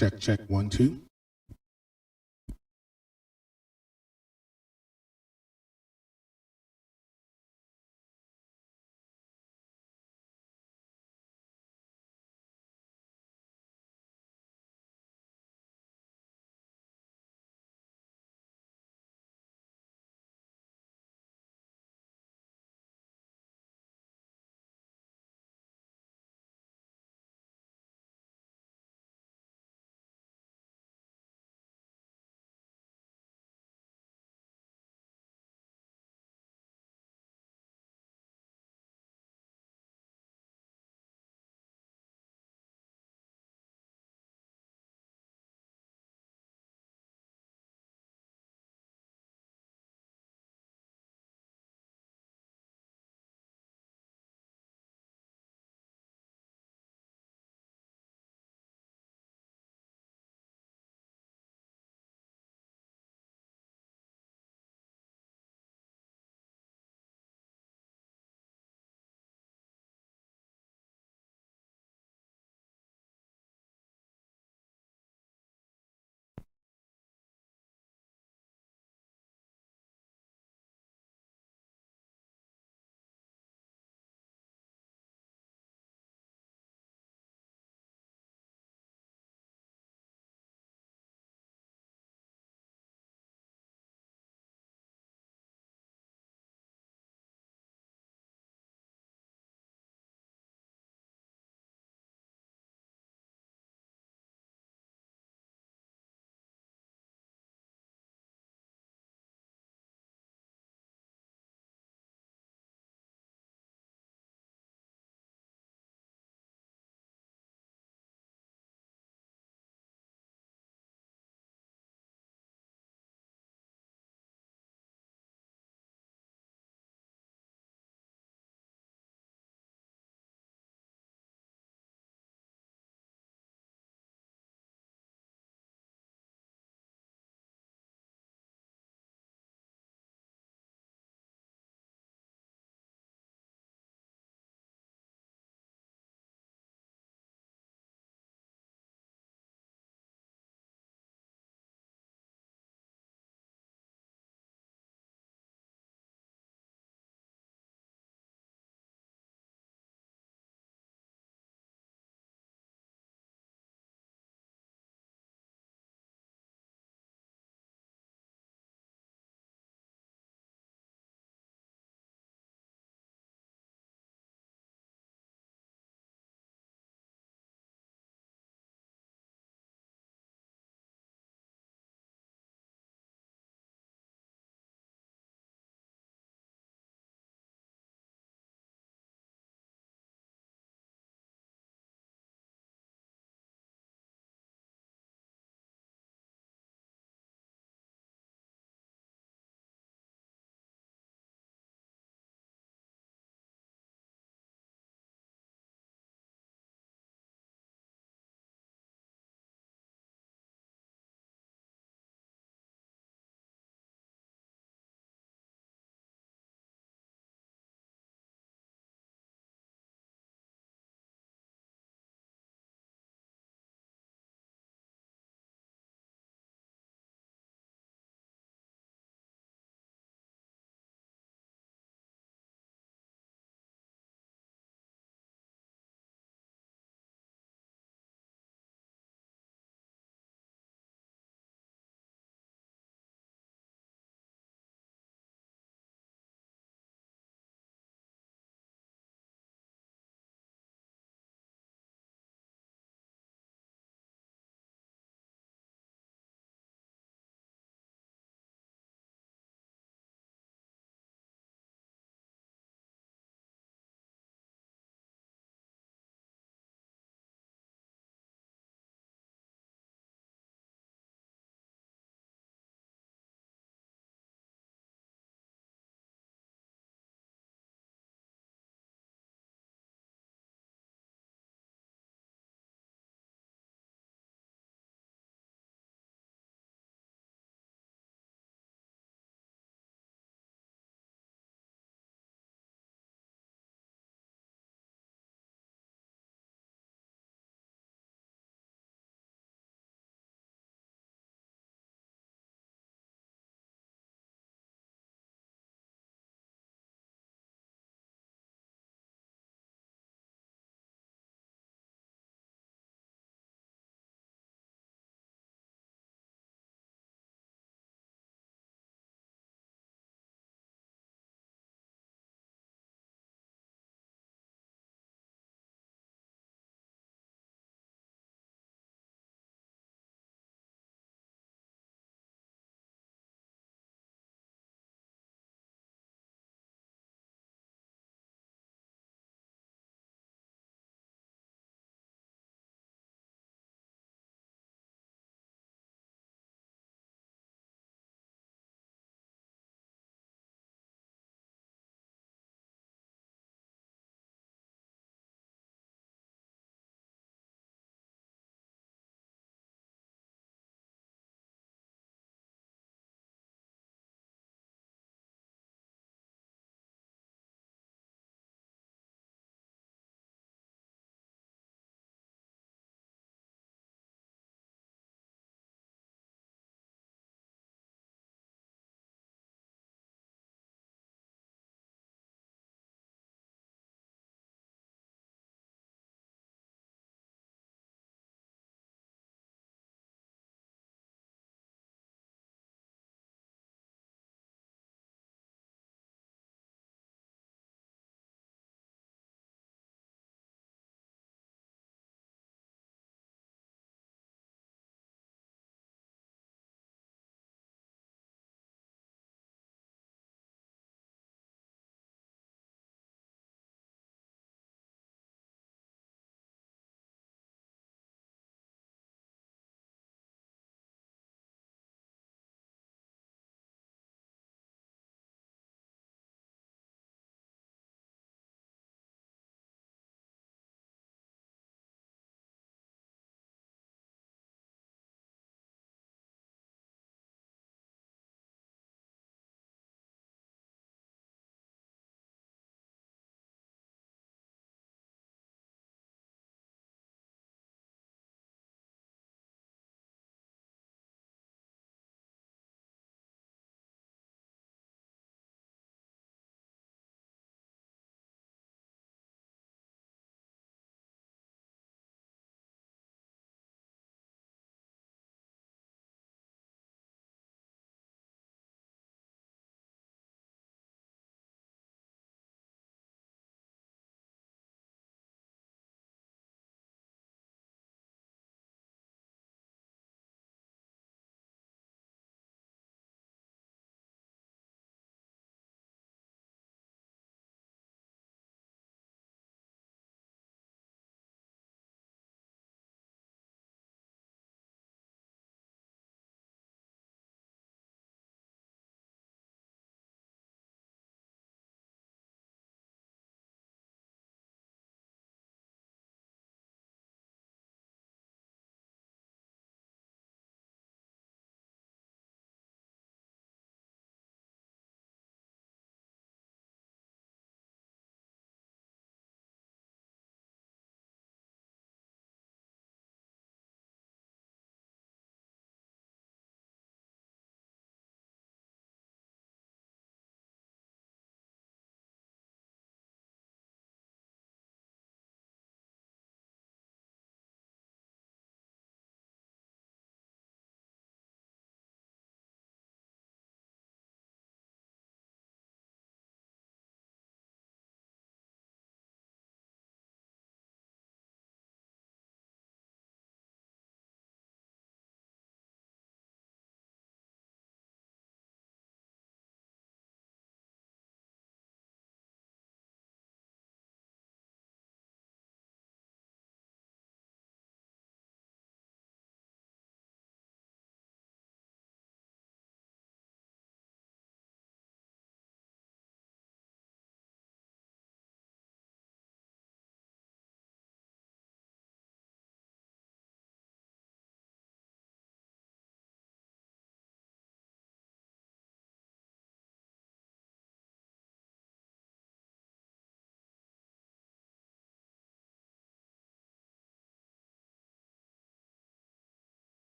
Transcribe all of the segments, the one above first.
Check, check, 1, 2.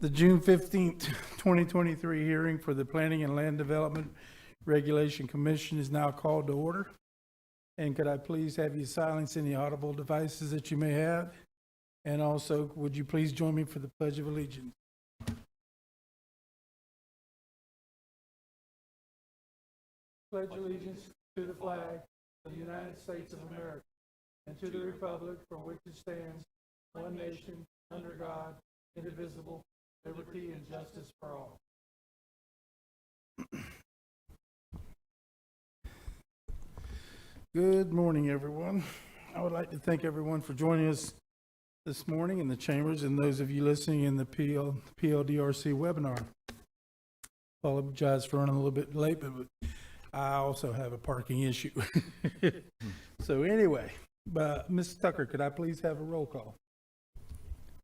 The June 15th, 2023 hearing for the Planning and Land Development Regulation Commission is now called to order. And could I please have you silence any audible devices that you may have? And also, would you please join me for the Pledge of Allegiance? Pledge allegiance to the flag of the United States of America and to the republic for which it stands, one nation, under God, indivisible, liberty and justice for all. Good morning, everyone. I would like to thank everyone for joining us this morning in the chambers and those of you listening in the PLDRC webinar. Apologize for running a little bit late, but I also have a parking issue. So anyway, Ms. Tucker, could I please have a roll call?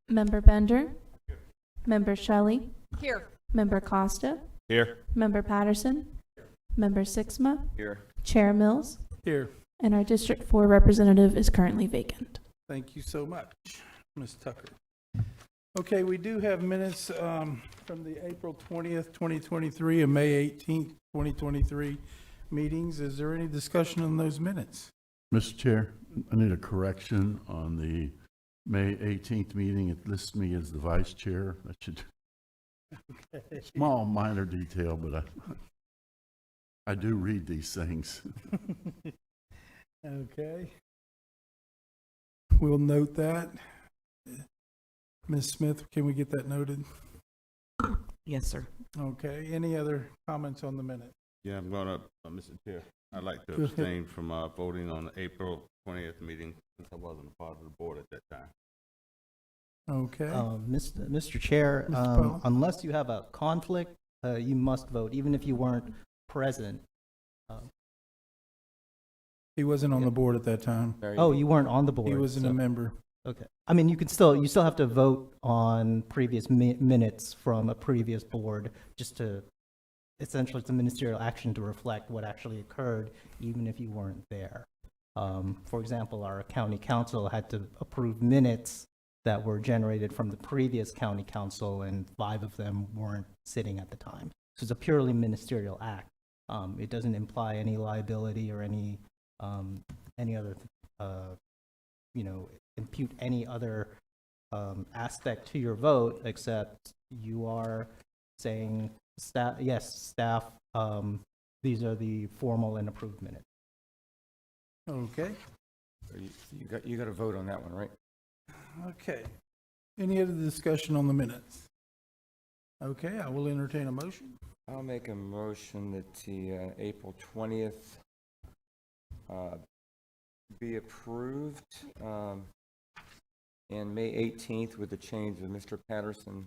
Member Bender? Here. Member Shelley? Here. Member Costa? Here. Member Patterson? Here. Member Sixma? Here. Chair Mills? Here. And our District 4 representative is currently vacant. Thank you so much, Ms. Tucker. Okay, we do have minutes from the April 20th, 2023 and May 18th, 2023 meetings. Is there any discussion on those minutes? Mr. Chair, I need a correction on the May 18th meeting. It lists me as the vice chair. That should, small minor detail, but I do read these things. Okay. We'll note that. Ms. Smith, can we get that noted? Yes, sir. Okay, any other comments on the minute? Yeah, I'm going to, Mr. Chair, I'd like to Go ahead. abstain from voting on the April 20th meeting since I wasn't a part of the board at that time. Okay. Mr. Chair, Mr. Powell? unless you have a conflict, you must vote, even if you weren't present. He wasn't on the board at that time. Oh, you weren't on the board. He wasn't a member. Okay. I mean, you still have to vote on previous minutes from a previous board, just to, essentially, it's a ministerial action to reflect what actually occurred, even if you weren't there. For example, our county council had to approve minutes that were generated from the previous county council, and 5 of them weren't sitting at the time. So it's a purely ministerial act. It doesn't imply any liability or any other, impute any other aspect to your vote, except you are saying, staff, these are the formal and approved minutes. Okay. You got to vote on that one, right? Okay. Any other discussion on the minutes? Okay, I will entertain a motion. I'll make a motion that the April 20th be approved, and May 18th with the change of Mr. Patterson.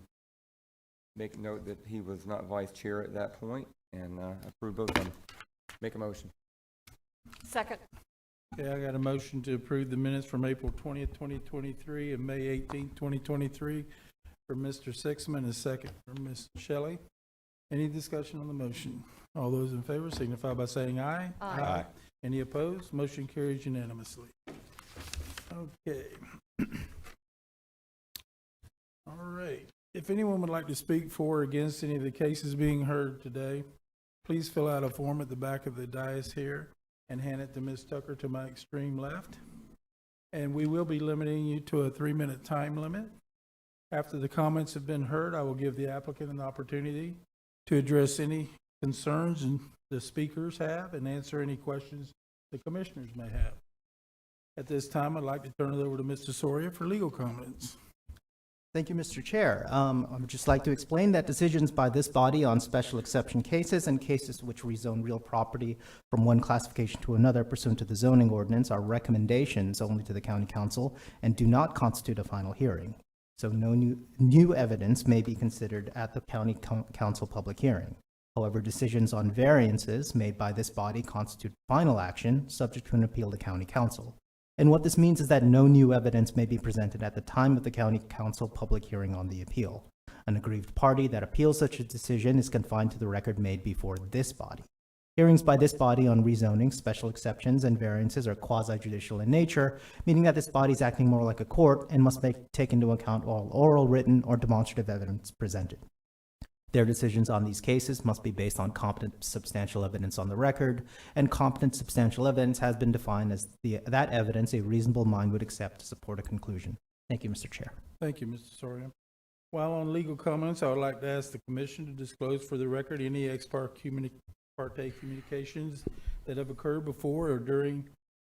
Make note that he was not vice chair at that point, and approve both of them. Make a motion. Second. Okay, I got a motion to approve the minutes from April 20th, 2023 and May 18th, 2023 for Mr. Sixman, a second from Ms. Shelley. Any discussion on the motion? All those in favor signify by saying aye. Aye. Aye. Any opposed? Motion carries unanimously. Okay. All right. If anyone would like to speak for or against any of the cases being heard today, please fill out a form at the back of the dais here and hand it to Ms. Tucker to my extreme left. And we will be limiting you to a 3-minute time limit. After the comments have been heard, I will give the applicant an opportunity to address any concerns and the speakers have and answer any questions the commissioners may have. At this time, I'd like to turn it over to Mr. Soria for legal comments. Thank you, Mr. Chair. I would just like to explain that decisions by this body on special exception cases and cases which rezone real property from one classification to another pursuant to the zoning ordinance are recommendations only to the county council and do not constitute a final hearing. So no new evidence may be considered at the county council public hearing. However, decisions on variances made by this body constitute final action subject to an appeal to county council. And what this means is that no new evidence may be presented at the time of the county council public hearing on the appeal. An aggrieved party that appeals such a decision is confined to the record made before this body. Hearings by this body on rezoning, special exceptions, and variances are quasi-judicial in nature, meaning that this body is acting more like a court and must take into account all oral, written, or demonstrative evidence presented. Their decisions on these cases must be based on competent substantial evidence on the record, and competent substantial evidence has been defined as that evidence a reasonable mind would accept to support a conclusion. Thank you, Mr. Chair. Thank you, Mr. Soria. While on legal comments, I would like to ask the commission to disclose for the record any ex parte communications that have occurred before or during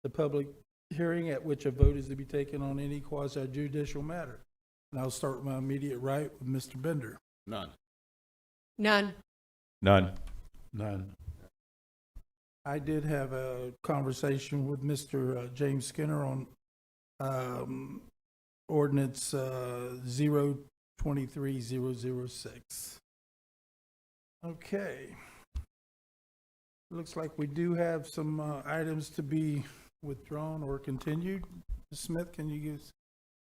the public hearing at which a vote is to be taken on any quasi judicial matter. And I'll start with my immediate right with Mr. Bender. None. None. None. None. I did have a conversation with Mr. James Skinner on ordinance 023006. Okay. Looks like we do have some items to be withdrawn or continued. Ms. Smith, can you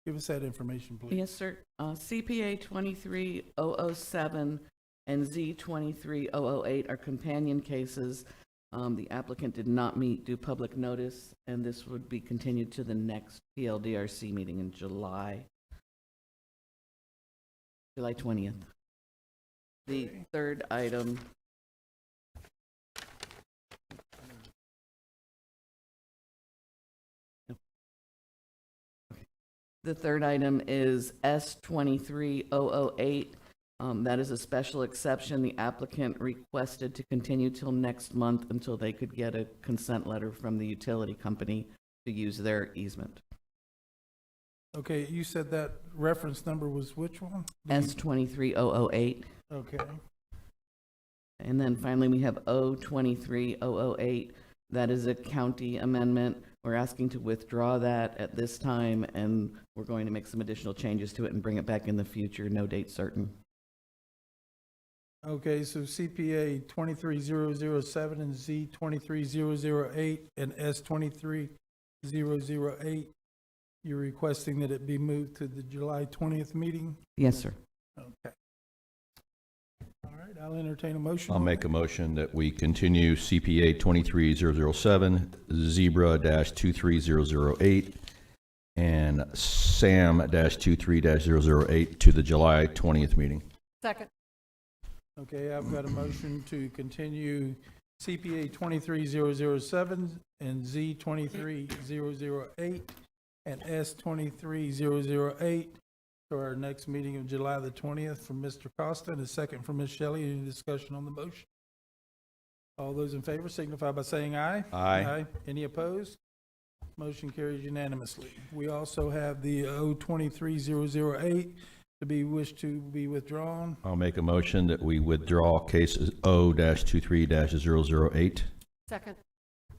give us that information, please? Yes, sir. CPA 23007 and Z 23008 are companion cases. The applicant did not meet due public notice, and this would be continued to the next PLDRC meeting in July 20th. The third item. The third item is S 23008. That is a special exception. The applicant requested to continue till next month until they could get a consent letter from the utility company to use their easement. Okay, you said that reference number was which one? S 23008. Okay. And then finally, we have O 23008. That is a county amendment. We're asking to withdraw that at this time, and we're going to make some additional changes to it and bring it back in the future, no date certain. Okay, so CPA 23007 and Z 23008 and S 23008, you're requesting that it be moved to the July 20th meeting? Yes, sir. Okay. All right, I'll entertain a motion. I'll make a motion that we continue CPA 23007, Zebra-23008, and SAM-23-008 to the July 20th meeting. Second. Okay, I've got a motion to continue CPA 23007 and Z 23008 and S 23008 to our next meeting of July the 20th from Mr. Costa and a second from Ms. Shelley. Any discussion on the motion? All those in favor signify by saying aye. Aye. Any opposed? Motion carries unanimously. We also have the O 23008 to be withdrawn. I'll make a motion that we withdraw cases O-23-008. Second.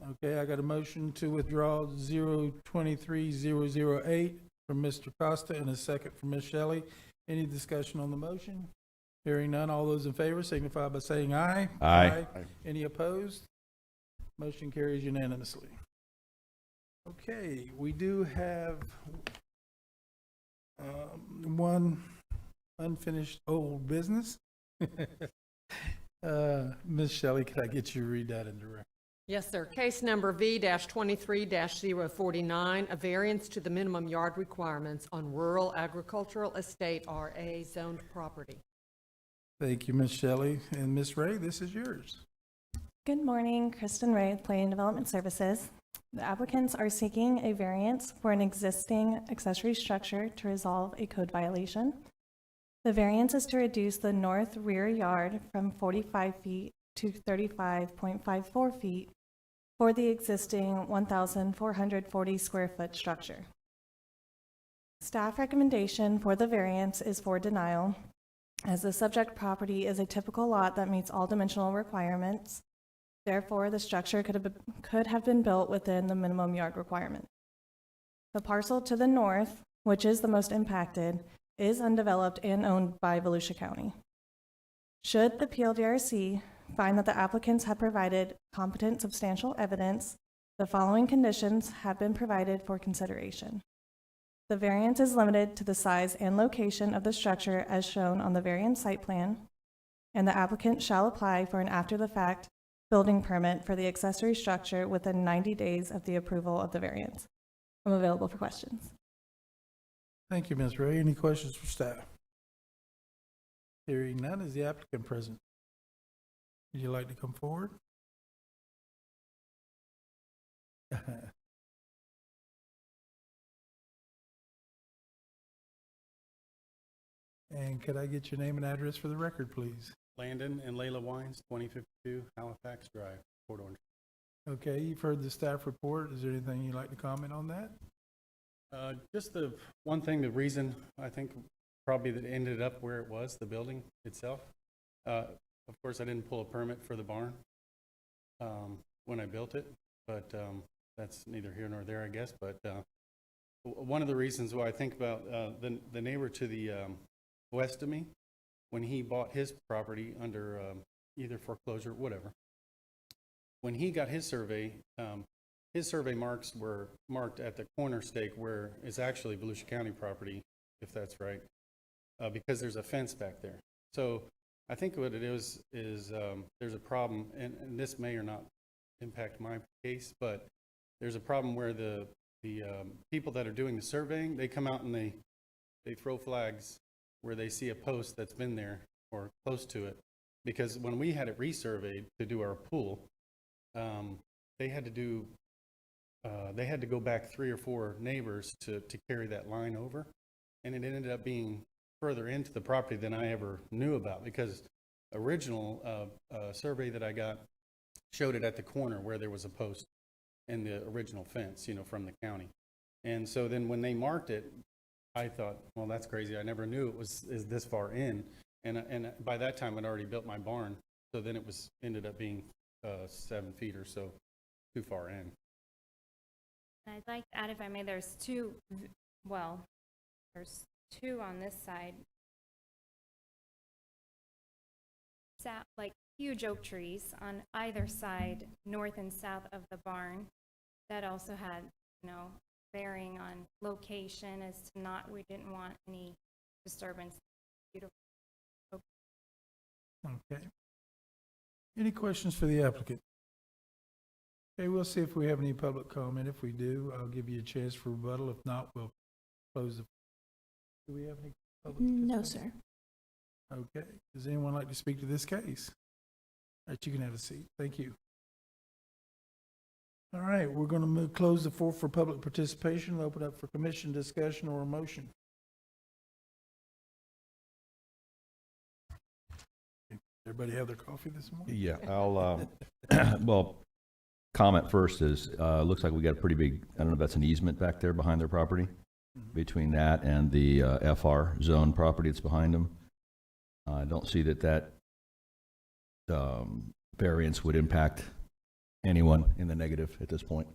Okay, I got a motion to withdraw 023008 from Mr. Costa and a second from Ms. Shelley. Any discussion on the motion? Hearing none, all those in favor signify by saying aye. Aye. Any opposed? Motion carries unanimously. Okay, we do have one unfinished old business. Ms. Shelley, could I get you to read that into record? Yes, sir. Case number V-23-049, a variance to the minimum yard requirements on rural agricultural estate RA zoned property. Thank you, Ms. Shelley. And Ms. Ray, this is yours. Good morning, Kristen Ray with Planning and Development Services. The applicants are seeking a variance for an existing accessory structure to resolve a code violation. The variance is to reduce the north rear yard from 45 feet to 35.54 feet for the existing 1,440 square foot structure. Staff recommendation for the variance is for denial, as the subject property is a typical lot that meets all dimensional requirements. Therefore, the structure could have been built within the minimum yard requirement. The parcel to the north, which is the most impacted, is undeveloped and owned by Volusia County. Should the PLDRC find that the applicants have provided competent substantial evidence, the following conditions have been provided for consideration. The variance is limited to the size and location of the structure as shown on the variance site plan, and the applicant shall apply for an after-the-fact building permit for the accessory structure within 90 days of the approval of the variance. I'm available for questions. Thank you, Ms. Ray. Any questions for staff? Hearing none, is the applicant present? Would you like to come forward? And could I get your name and address for the record, please? Landon and Layla Wines, 2052 Halifax Drive, Port Orange. Okay, you've heard the staff report. Is there anything you'd like to comment on that? Just the one thing, the reason I think probably that ended up where it was, the building itself. Of course, I didn't pull a permit for the barn when I built it, but that's neither here nor there, I guess. But one of the reasons why I think about the neighbor to the west of me, when he bought his property under either foreclosure, whatever, when he got his survey marks were marked at the corner stake where it's actually Volusia County property, if that's right, because there's a fence back there. So I think what it is there's a problem, and this may or not impact my case, but there's a problem where the people that are doing the surveying, they come out and they throw flags where they see a post that's been there or close to it. Because when we had it resurveyed to do our pool, they had to go back 3 or 4 neighbors to carry that line over. And it ended up being further into the property than I ever knew about, because original survey that I got showed it at the corner where there was a post in the original fence, from the county. And so then when they marked it, I thought, well, that's crazy. I never knew is this far in. And by that time, I'd already built my barn. So then it ended up being 7 feet or so too far in. I'd like to add, if I may, there's two on this side. Like huge oak trees on either side, north and south of the barn, that also had, bearing on location as to we didn't want any disturbance. Beautiful. Okay. Any questions for the applicant? Okay, we'll see if we have any public comment. If we do, I'll give you a chance for rebuttal. If not, we'll close the. Do we have any public? No, sir. Okay. Does anyone like to speak to this case? All right, you can have a seat. Thank you. All right, we're going to close the floor for public participation, open up for commission discussion or a motion. Everybody have their coffee this morning? Yeah, I'll, well, comment first is, looks like we got a pretty big, I don't know if that's an easement back there behind their property, between that and the FR zone property that's behind them. I don't see that variance would impact anyone in the negative at this point.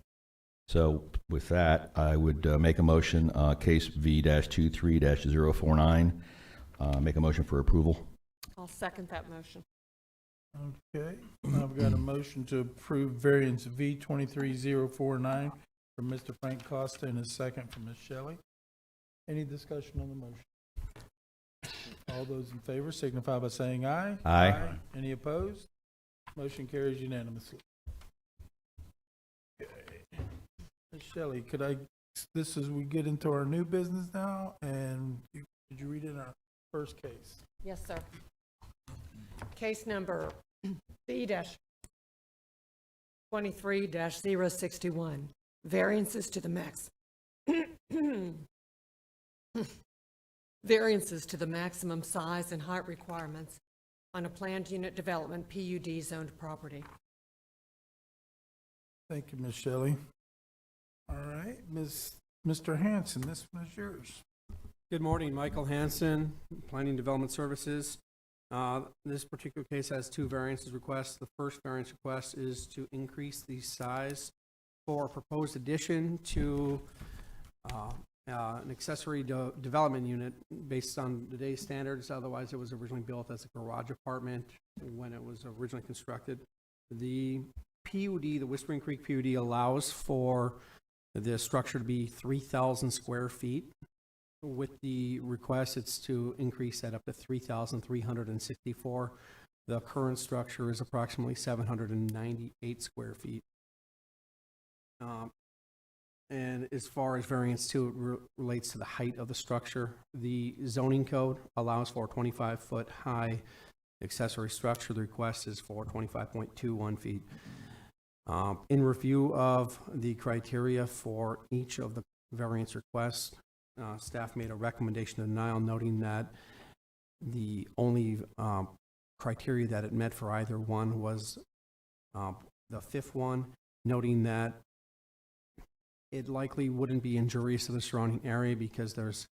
So with that, I would make a motion, case V-23-049, make a motion for approval. I'll second that motion. Okay, I've got a motion to approve variance V-23-049 from Mr. Frank Costa and a second from Ms. Shelley. Any discussion on the motion? All those in favor signify by saying aye. Aye. Any opposed? Motion carries unanimously. Okay. Ms. Shelley, we get into our new business now, and could you read in our first case? Yes, sir. Case number B-23-061, variances to the maximum size and height requirements on a planned unit development PUD zoned property. Thank you, Ms. Shelley. All right, Mr. Hanson, this one is yours. Good morning, Michael Hanson, Planning Development Services. This particular case has 2 variances requests. The first variance request is to increase the size for a proposed addition to an accessory development unit based on today's standards. Otherwise, it was originally built as a garage apartment when it was originally constructed. The PUD, the Whispering Creek PUD, allows for the structure to be 3,000 square feet. With the request, it's to increase that up to 3,364. The current structure is approximately 798 square feet. And as far as variance two, it relates to the height of the structure. The zoning code allows for a 25-foot high accessory structure. The request is for 25.21 feet. In review of the criteria for each of the variance requests, staff made a recommendation of denial, noting that the only criteria that it met for either one was the fifth one, noting that it likely wouldn't be injurious to the surrounding area because there's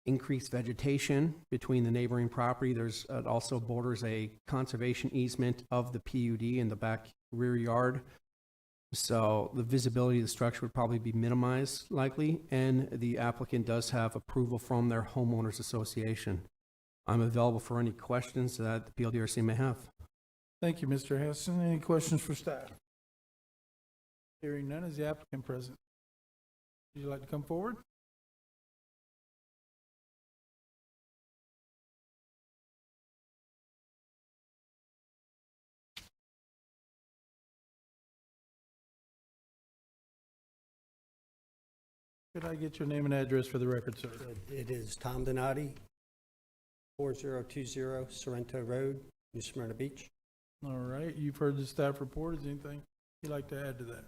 increased vegetation between the neighboring property. There's it also borders a conservation easement of the PUD in the back rear yard. So the visibility of the structure would probably be minimized likely, and the applicant does have approval from their homeowners association. I'm available for any questions that the PLDRC may have. Thank you, Mr. Hassan. Any questions for staff? Hearing none, is the applicant present? Would you like to come forward? Could I get your name and address for the record, sir? It is Tom Donati, 4020 Sorrento Road, New Smyrna Beach. All right, you've heard the staff report. Is anything you'd like to add to that?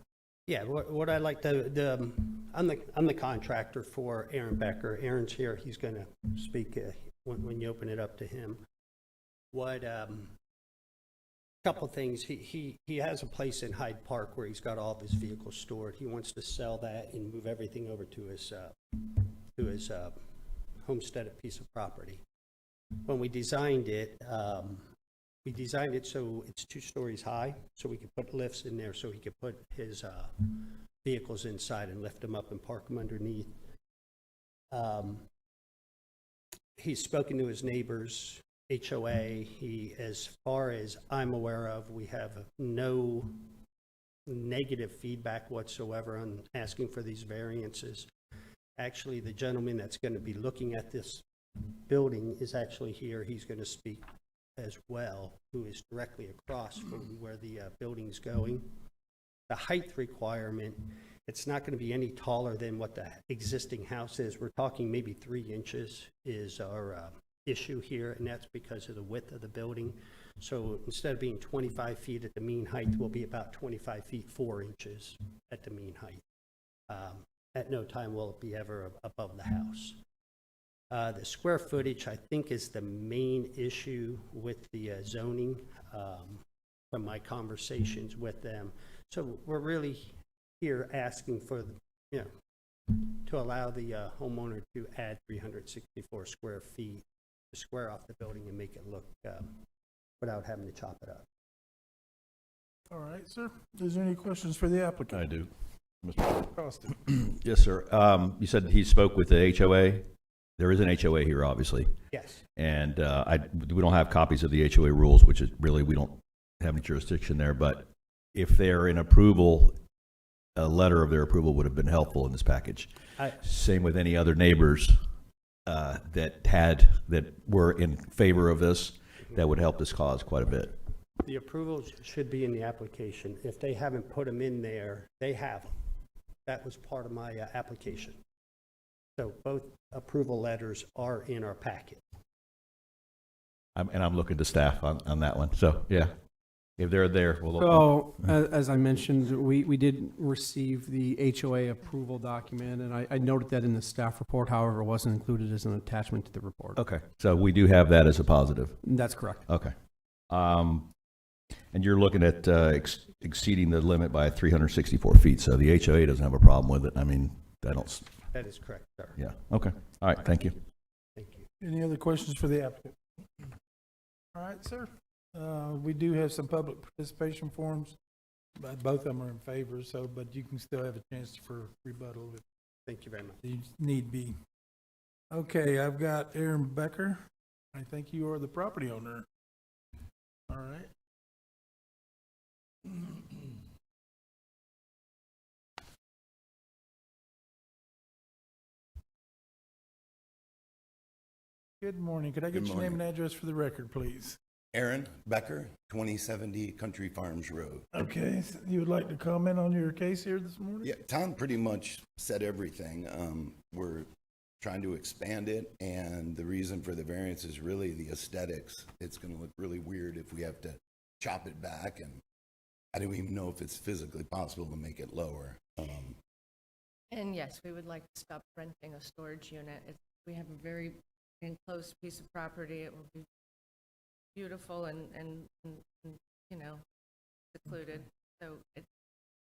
Yeah, what I'd like to, I'm the contractor for Aaron Becker. Aaron's here. He's going to speak when you open it up to him. Couple things. He has a place in Hyde Park where he's got all of his vehicles stored. He wants to sell that and move everything over to his homesteaded piece of property. When we designed it so it's 2 stories high, so we could put lifts in there so he could put his vehicles inside and lift them up and park them underneath. He's spoken to his neighbors, HOA. As far as I'm aware of, we have no negative feedback whatsoever on asking for these variances. Actually, the gentleman that's going to be looking at this building is actually here. He's going to speak as well, who is directly across from where the building's going. The height requirement, it's not going to be any taller than what the existing house is. We're talking maybe 3 inches is our issue here, and that's because of the width of the building. So instead of being 25 feet at the mean height, we'll be about 25 feet 4 inches at the mean height. At no time will it be ever above the house. The square footage, I think, is the main issue with the zoning from my conversations with them. So we're really here asking for, to allow the homeowner to add 364 square feet to square off the building and make it look without having to chop it up. All right, sir. Is there any questions for the applicant? I do. Mr. Costa. Yes, sir. You said he spoke with the HOA. There is an HOA here, obviously. Yes. And we don't have copies of the HOA rules, which is really, we don't have any jurisdiction there. But if they're in approval, a letter of their approval would have been helpful in this package. Same with any other neighbors that were in favor of this. That would help this cause quite a bit. The approvals should be in the application. If they haven't put them in there, they have them. That was part of my application. So both approval letters are in our packet. I'm looking to staff on that one. So, yeah, if they're there, we'll look. So, as I mentioned, we did receive the HOA approval document, and I noted that in the staff report. However, it wasn't included as an attachment to the report. Okay, so we do have that as a positive. That's correct. Okay. And you're looking at exceeding the limit by 364 feet, so the HOA doesn't have a problem with it. I mean, I don't. That is correct, sir. Yeah, okay. All right, thank you. Thank you. Any other questions for the applicant? All right, sir. We do have some public participation forms, but both of them are in favor, but you can still have a chance for rebuttal if Thank you very much. you need be. Okay, I've got Aaron Becker. I think you are the property owner. All right. Good morning. Could I get your name and address for the record, please? Aaron Becker, 2070 Country Farms Road. Okay, so you would like to comment on your case here this morning? Yeah, Tom pretty much said everything. We're trying to expand it, and the reason for the variance is really the aesthetics. It's going to look really weird if we have to chop it back, and I don't even know if it's physically possible to make it lower. And yes, we would like to stop renting a storage unit. We have a very enclosed piece of property. It will be beautiful and you know, secluded. So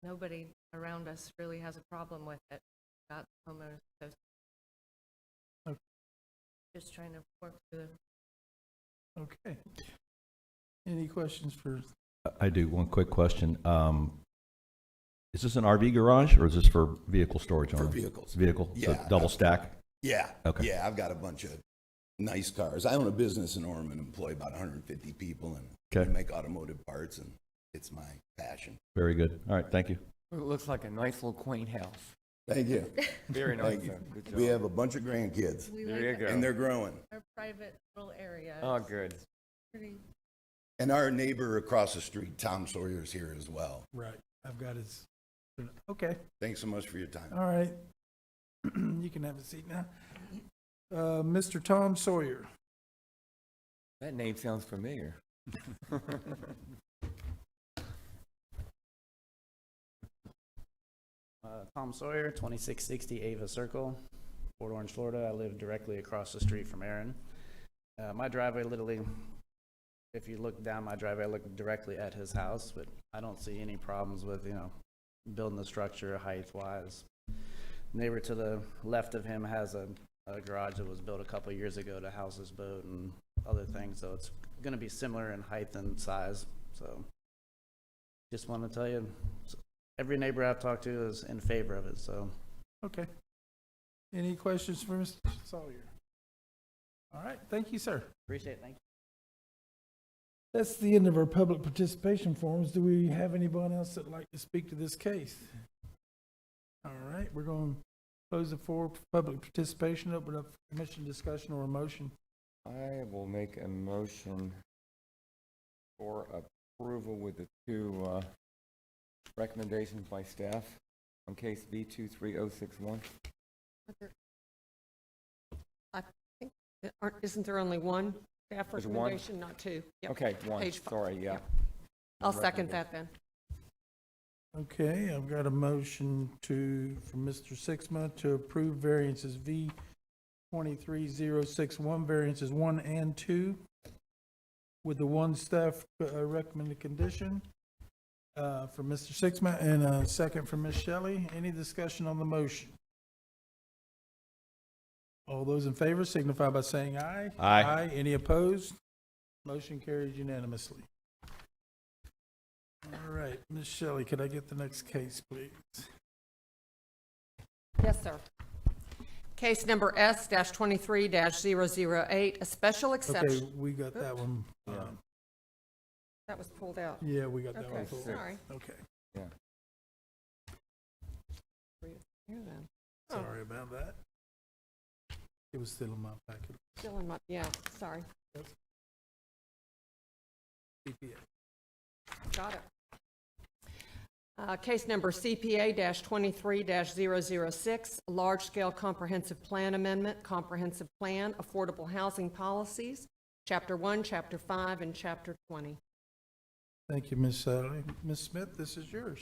nobody around us really has a problem with it. About the homeowners association. Okay. Just trying to work through the. Okay. Any questions for? I do. One quick question. Is this an RV garage or is this for vehicle storage? For vehicles. Vehicle? So Yeah. double stack? Yeah. Okay. Yeah, I've got a bunch of nice cars. I own a business in Ormond, employ about 150 people, and Okay. we make automotive parts, and it's my passion. Very good. All right. Thank you. It looks like a nice little quaint house. Thank you. Very nice. Thank you. Good job. We have a bunch of grandkids, We There like you go. and they're growing. our private little area. Oh, It's good. pretty. And our neighbor across the street, Tom Sawyer's here as well. Right, I've got his, okay, Thanks so much for your time. all right. You can have a seat now. Mr. Tom Sawyer. That name sounds familiar. Tom Sawyer, 2660 Ava Circle, Port Orange, Florida. I live directly across the street from Aaron. My driveway literally, if you look down my driveway, I look directly at his house, but I don't see any problems with, building the structure height-wise. Neighbor to the left of him has a garage that was built a couple years ago to house his boat and other things, so it's going to be similar in height and size. So just want to tell you, every neighbor I've talked to is in favor of it, so. Okay. Any questions for Mr. Sawyer? All right, thank you, sir. Appreciate it, thank you. That's the end of our public participation forums. Do we have anyone else that'd like to speak to this case? All right, we're going to close the floor for public participation, open up for commission discussion or a motion. I will make a motion for approval with the two recommendations by staff on case B23061. I think, isn't there only one staff There's one? recommendation, not two? Yep. Okay, one, Page 5. sorry, yeah. Yep. I'll second that then. Okay, I've got a motion from Mr. Sixma to approve variances V 23061, variances 1 and 2, with the one staff recommended condition from Mr. Sixma, and a second from Ms. Shelley. Any discussion on the motion? All those in favor signify by saying aye. Aye. Aye. Any opposed? Motion carries unanimously. All right, Ms. Shelley, could I get the next case, please? Yes, sir. Case number S-23-008, a special Okay, exception. we got that one. That was pulled out. Yeah, we got that Okay, one. full. sorry. Okay, Yeah. Here then. Oh. sorry about that. It was still in my packet. Still in my, yeah, sorry. CPA. Got it. Case number CPA-23-006, large-scale comprehensive plan amendment, comprehensive plan, affordable housing policies, Chapter 1, Chapter 5, and Chapter 20. Thank you, Ms. Shelley. Ms. Smith, this is yours.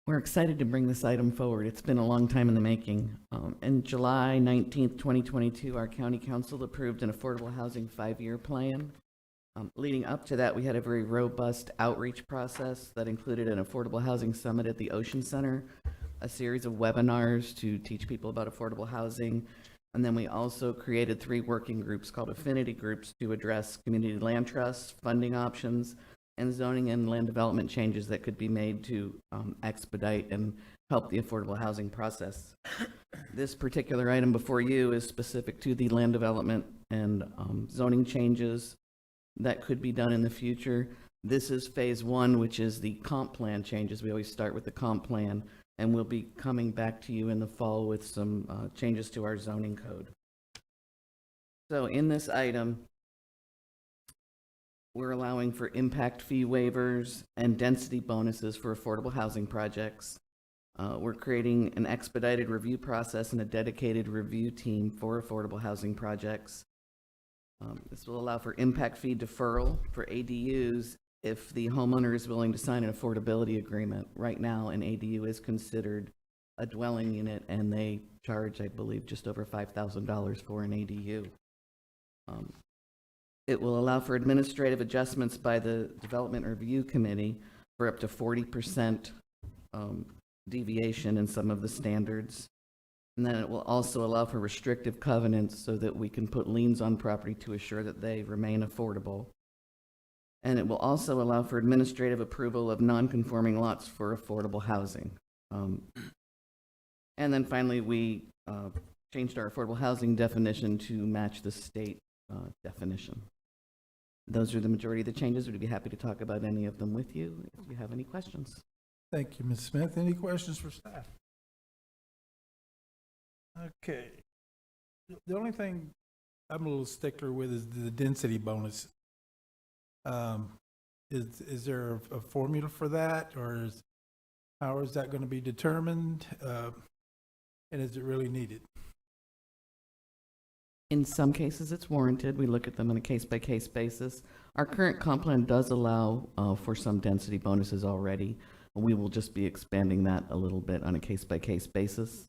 We're excited to bring this item forward. It's been a long time in the making. In July 19th, 2022, our county council approved an affordable housing 5-year plan. Leading up to that, we had a very robust outreach process that included an affordable housing summit at the Ocean Center, a series of webinars to teach people about affordable housing, and then we also created 3 working groups called affinity groups to address community land trusts, funding options, and zoning and land development changes that could be made to expedite and help the affordable housing process. This particular item before you is specific to the land development and zoning changes that could be done in the future. This is phase 1, which is the comp plan changes. We always start with the comp plan, and we'll be coming back to you in the fall with some changes to our zoning code. So in this item, we're allowing for impact fee waivers and density bonuses for affordable housing projects. We're creating an expedited review process and a dedicated review team for affordable housing projects. This will allow for impact fee deferral for ADUs if the homeowner is willing to sign an affordability agreement. Right now, an ADU is considered a dwelling unit, and they charge, I believe, just over $5,000 for an ADU. It will allow for administrative adjustments by the Development Review Committee for up to 40% deviation in some of the standards. And then it will also allow for restrictive covenants so that we can put liens on property to assure that they remain affordable. And it will also allow for administrative approval of non-conforming lots for affordable housing. And then finally, we changed our affordable housing definition to match the state definition. Those are the majority of the changes. We'd be happy to talk about any of them with you if you have any questions. Thank you, Ms. Smith. Any questions for staff? Okay. The only thing I'm a little stickler with is the density bonus. Is there a formula for that, or how is that going to be determined? And is it really needed? In some cases, it's warranted. We look at them on a case-by-case basis. Our current comp plan does allow for some density bonuses already. We will just be expanding that a little bit on a case-by-case basis.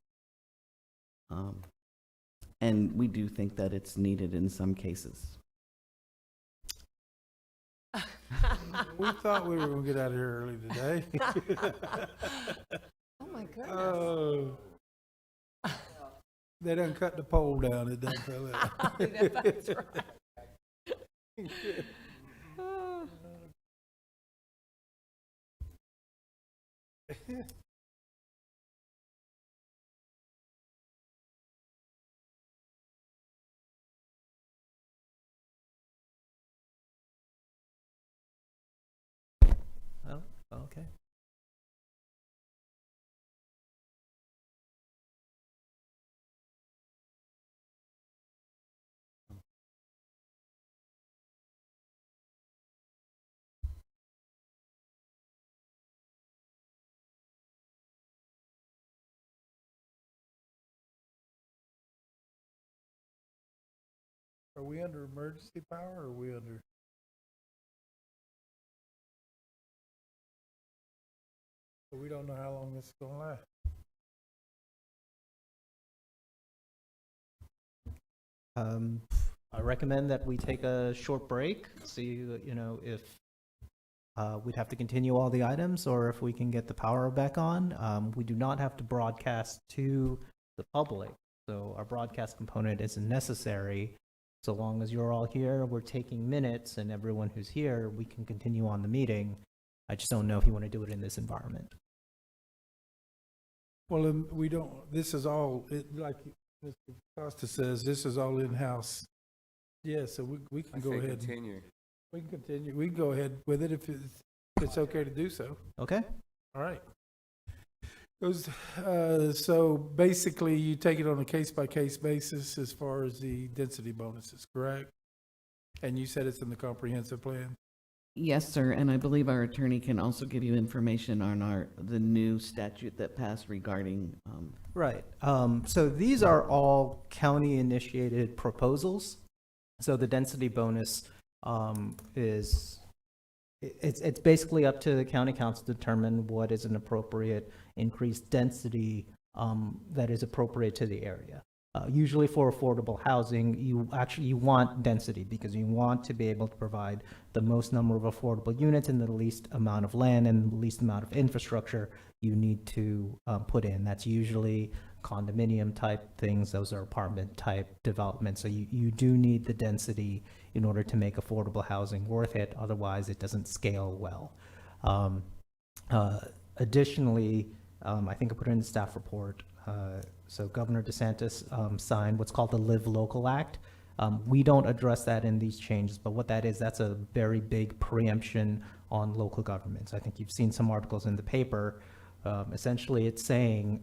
And we do think that it's needed in some cases. We thought we were going to get out of here early today. Oh, my goodness. Oh. They done cut the pole down. It done fell out. That's right. Oh, okay. Are we under emergency power, or are we under? We don't know how long this is going to last. I recommend that we take a short break, see, if we'd have to continue all the items or if we can get the power back on. We do not have to broadcast to the public, so our broadcast component isn't necessary. So long as you're all here, we're taking minutes, and everyone who's here, we can continue on the meeting. I just don't know if you want to do it in this environment. Well, we don't, this is all, like Mr. Costa says, this is all in-house. Yeah, so we can go ahead. Continue. We can continue. We can go ahead with it if it's okay to do so. Okay. All right. So basically, you take it on a case-by-case basis as far as the density bonuses, correct? And you said it's in the comprehensive plan? Yes, sir, and I believe our attorney can also give you information on the new statute that passed regarding. Right. So these are all county-initiated proposals. So the density bonus it's basically up to the county council to determine what is an appropriate increased density that is appropriate to the area. Usually for affordable housing, you want density because you want to be able to provide the most number of affordable units in the least amount of land and the least amount of infrastructure you need to put in. That's usually condominium type things. Those are apartment type developments. So you do need the density in order to make affordable housing worth it. Otherwise, it doesn't scale well. Additionally, I think I put it in the staff report. So Governor DeSantis signed what's called the Live Local Act. We don't address that in these changes, but what that is, that's a very big preemption on local governments. I think you've seen some articles in the paper. Essentially, it's saying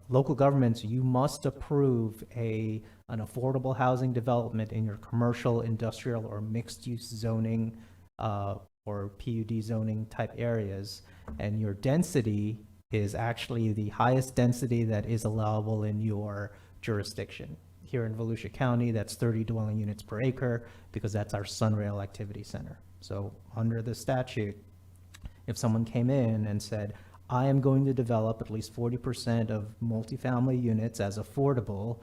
local governments, you must approve an affordable housing development in your commercial, industrial, or mixed-use zoning, or PUD zoning type areas. And your density is actually the highest density that is allowable in your jurisdiction. Here in Volusia County, that's 30 dwelling units per acre, because that's our Sunrail Activity Center. So under the statute, if someone came in and said, I am going to develop at least 40% of multifamily units as affordable,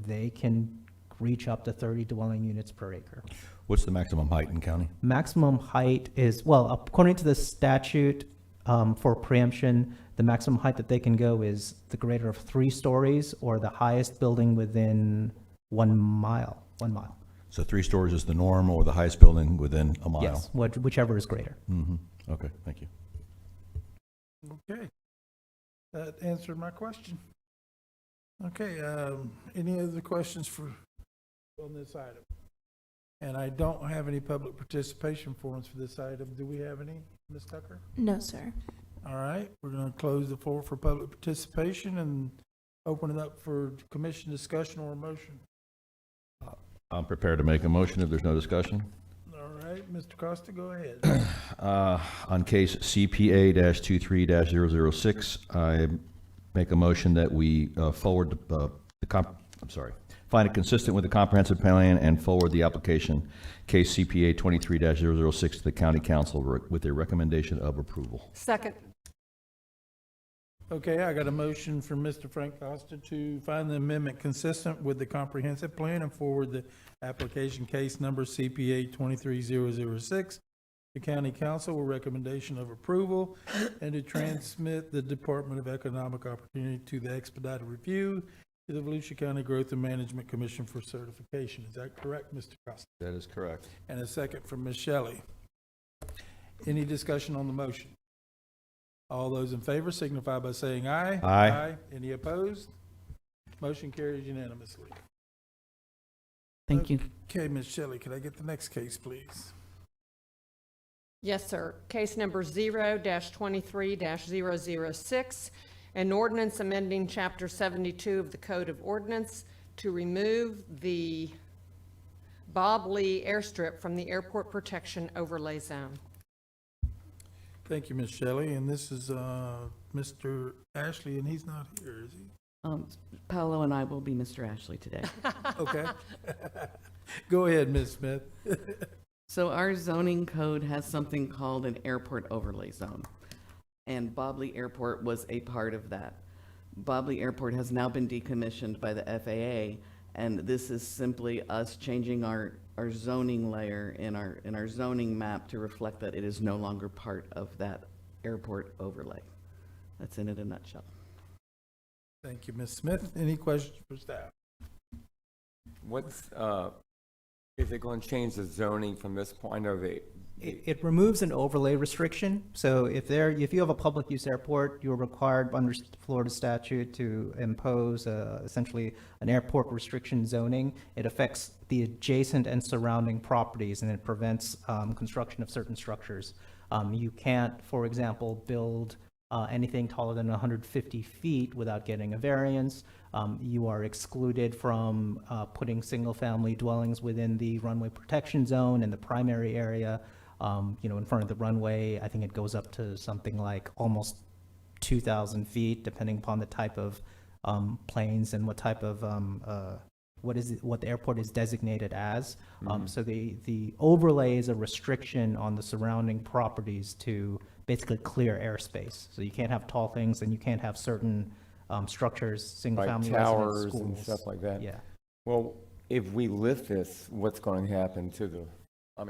they can reach up to 30 dwelling units per acre. What's the maximum height in county? Maximum height is, well, according to the statute, for preemption, the maximum height that they can go is the greater of 3 stories or the highest building within 1 mile. 1 mile. So 3 stories is the norm, or the highest building within a mile? Yes, whichever is greater. Mm-hmm. Okay, thank you. Okay. That answered my question. Okay, any other questions on this item? And I don't have any public participation forms for this item. Do we have any, Ms. Tucker? No, sir. All right, we're going to close the floor for public participation and open it up for commission discussion or a motion. I'm prepared to make a motion if there's no discussion. All right, Mr. Costa, go ahead. On case CPA-23-006, I make a motion that we forward find it consistent with the comprehensive plan and forward the application, case CPA 23-006, to the county council with a recommendation of approval. Second. Okay, I got a motion from Mr. Frank Costa to find the amendment consistent with the comprehensive plan and forward the application case number CPA 23006 to county council with recommendation of approval, and to transmit the Department of Economic Opportunity to the expedited review to the Volusia County Growth and Management Commission for certification. Is that correct, Mr. Costa? That is correct. And a second from Ms. Shelley. Any discussion on the motion? All those in favor signify by saying aye. Aye. Any opposed? Motion carries unanimously. Thank you. Okay, Ms. Shelley, could I get the next case, please? Yes, sir. Case number 0-23-006, an ordinance amending Chapter 72 of the Code of Ordinance to remove the Bob Lee Airstrip from the Airport Protection Overlay Zone. Thank you, Ms. Shelley. And this is Mr. Ashley, and he's not here, is he? Paolo and I will be Mr. Ashley today. Okay. Go ahead, Ms. Smith. So our zoning code has something called an airport overlay zone, and Bobley Airport was a part of that. Bobley Airport has now been decommissioned by the FAA, and this is simply us changing our zoning layer in our zoning map to reflect that it is no longer part of that airport overlay. That's in a nutshell. Thank you, Ms. Smith. Any questions for staff? What's, is it going to change the zoning from this point? I know It removes an overlay restriction. So if you have a public use airport, you're required under Florida statute to impose essentially an airport restriction zoning. It affects the adjacent and surrounding properties, and it prevents construction of certain structures. You can't, for example, build anything taller than 150 feet without getting a variance. You are excluded from putting single-family dwellings within the runway protection zone in the primary area. In front of the runway, I think it goes up to something like almost 2,000 feet, depending upon the type of planes and what type of what the airport is designated as. So the overlay is a restriction on the surrounding properties to basically clear airspace. So you can't have tall things, and you can't have certain structures, single-family like residence towers schools and stuff like that. Yeah. Well, if we lift this, what's going to happen to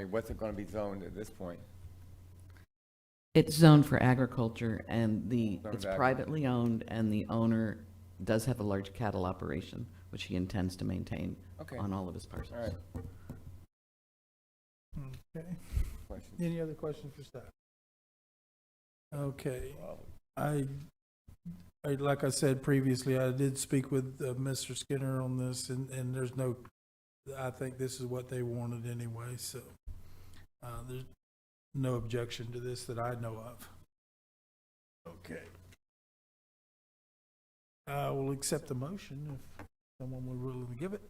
what's it going to be zoned at this point? It's zoned for agriculture, and it's agriculture. privately owned, and the owner does have a large cattle operation, which he intends to maintain Okay. on all of his parcels. All right. Okay. Questions? Any other questions for staff? Okay. Like I said previously, I did speak with Mr. Skinner on this, and there's I think this is what they wanted anyway, so there's no objection to this that I know of. Okay. I will accept the motion if someone would willing to give it.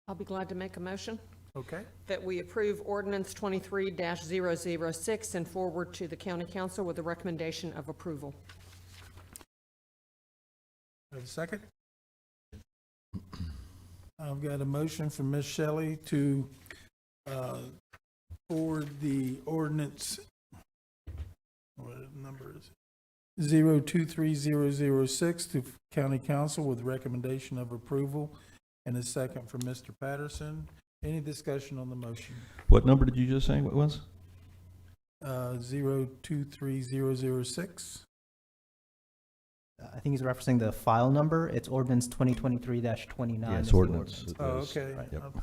I'll be glad to make a motion Okay. that we approve ordinance 23-006 and forward to the county council with a recommendation of approval. Have a second? I've got a motion from Ms. Shelley to forward the ordinance, what number is it? 023006 to county council with recommendation of approval, and a second from Mr. Patterson. Any discussion on the motion? What number did you just say? What was? 023006. I think he's referencing the file number. It's ordinance 2023-29. Yeah, it's is the ordinance. ordinance. Oh, okay. Yep.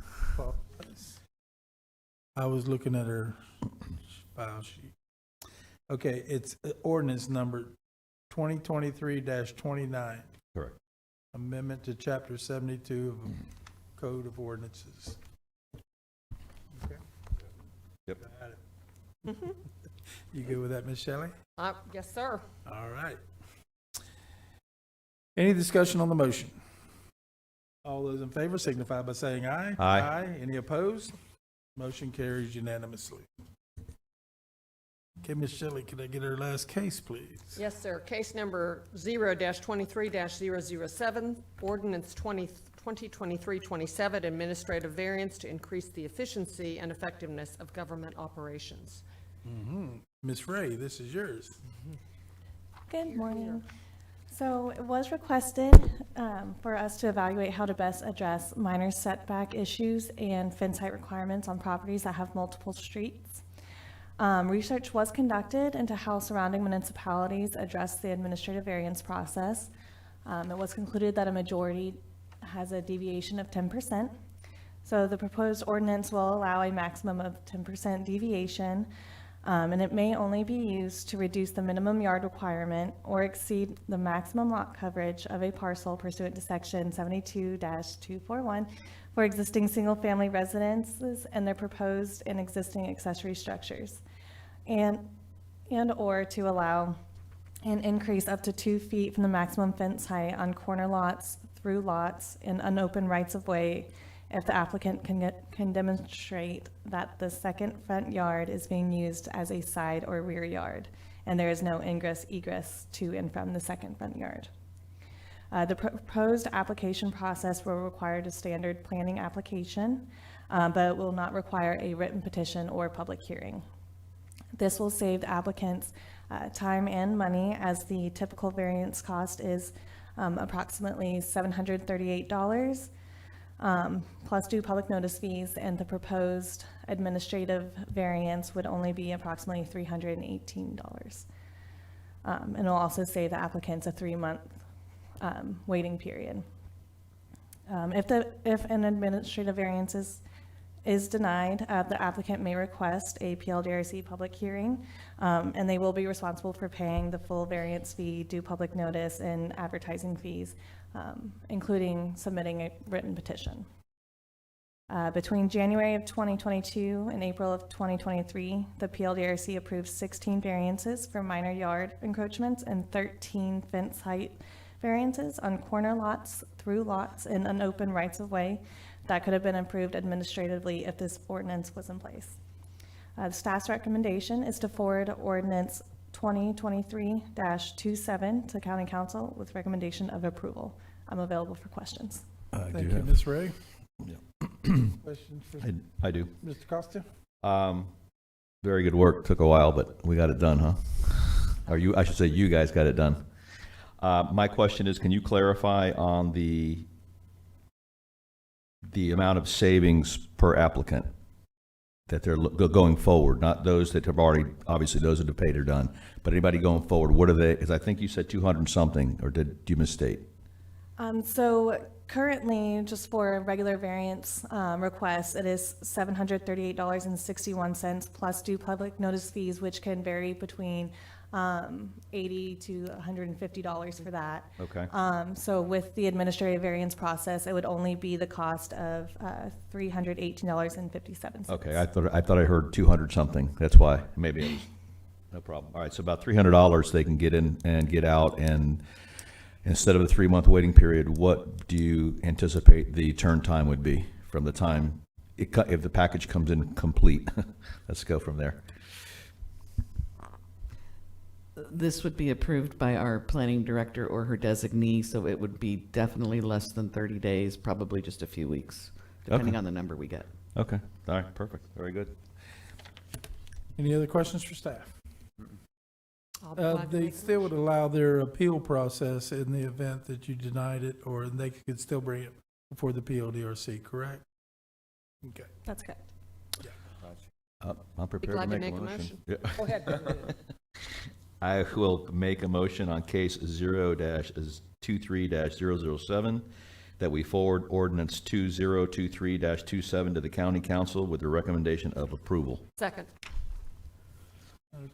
I was looking at her file sheet. Okay, it's ordinance number 2023-29. Correct. Amendment to Chapter 72 of the Code of Ordinances. Okay. Yep. Got it. You good with that, Ms. Shelley? Yes, sir. All right. Any discussion on the motion? All those in favor signify by saying aye. Aye. Any opposed? Motion carries unanimously. Okay, Ms. Shelley, could I get her last case, please? Yes, sir. Case number 0-23-007, ordinance 2023-27, administrative variance to increase the efficiency and effectiveness of government operations. Ms. Ray, this is yours. Good morning. So it was requested for us to evaluate how to best address minor setback issues and fence height requirements on properties that have multiple streets. Research was conducted into how surrounding municipalities address the administrative variance process. It was concluded that a majority has a deviation of 10%. So the proposed ordinance will allow a maximum of 10% deviation, and it may only be used to reduce the minimum yard requirement or exceed the maximum lot coverage of a parcel pursuant to section 72-241 for existing single-family residences and their proposed and existing accessory structures, and or to allow an increase up to 2 feet from the maximum fence height on corner lots, through lots, and unopened rights-of-way if the applicant can demonstrate that the second front yard is being used as a side or rear yard, and there is no ingress egress to and from the second front yard. The proposed application process will require a standard planning application, but will not require a written petition or public hearing. This will save the applicants time and money, as the typical variance cost is approximately $738, plus due public notice fees, and the proposed administrative variance would only be approximately $318. And it'll also save the applicants a 3-month waiting period. If an administrative variance is denied, the applicant may request a PLDRC public hearing, and they will be responsible for paying the full variance fee, due public notice, and advertising fees, including submitting a written petition. Between January of 2022 and April of 2023, the PLDRC approved 16 variances for minor yard encroachments and 13 fence height variances on corner lots, through lots, and unopened rights-of-way that could have been improved administratively if this ordinance was in place. The staff's recommendation is to forward ordinance 2023-27 to County Council with recommendation of approval. I'm available for questions. Thank you, Ms. Ray. Questions for I do. Mr. Costa? Very good work. Took a while, but we got it done, huh? Or I should say you guys got it done. My question is, can you clarify on the amount of savings per applicant that they're going forward, not those that have already, obviously those that have paid are done, but anybody going forward, what are they? Because I think you said 200 something, or did you misstate? So currently, just for a regular variance request, it is $738.61 plus due public notice fees, which can vary between $80 to $150 for that. Okay. So with the administrative variance process, it would only be the cost of $318.57. Okay, I thought I heard 200 something. That's why maybe No problem. All right, so about $300 they can get in and get out, and instead of a 3-month waiting period, what do you anticipate the turn time would be from the time, if the package comes in complete? Let's go from there. This would be approved by our planning director or her designee, so it would be definitely less than 30 days, probably just a few weeks, depending Okay. on the number we get. Okay, all right, perfect, very good. Any other questions for staff? I'll be glad to They make a still would allow their appeal process in the event that you denied it, or they could still bring it before the PLDRC, correct? Okay. That's correct. I'm prepared glad to to make a make a motion. motion. Yeah. Go ahead. I will make a motion on case 0-23-007 that we forward ordinance 2023-27 to the county council with the recommendation of approval. Second.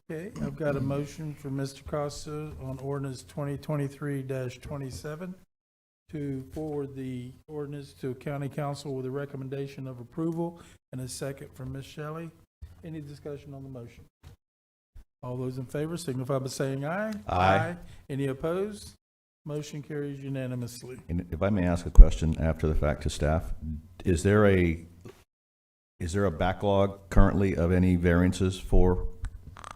Okay, I've got a motion from Mr. Costa on ordinance 2023-27 to forward the ordinance to county council with a recommendation of approval, and a second from Ms. Shelley. Any discussion on the motion? All those in favor signify by saying aye. Aye. Any opposed? Motion carries unanimously. And if I may ask a question after the fact to staff, is there a backlog currently of any variances for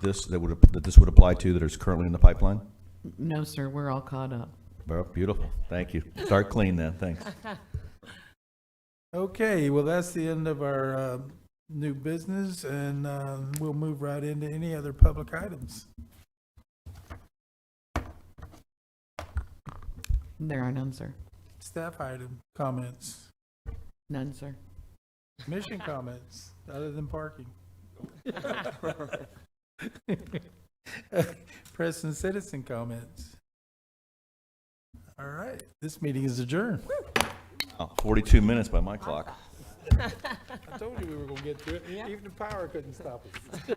this that this would apply to that is currently in the pipeline? No, sir, we're all caught up. Well, beautiful, thank you. Start clean then, thanks. Okay, well, that's the end of our new business, and we'll move right into any other public items. There are none, sir. Staff item comments, None, sir. mission comments, other than parking. Press and citizen comments. All right, this meeting is adjourned. Oh, 42 minutes by my clock. I told you we were gonna get to it. Even the power couldn't stop us.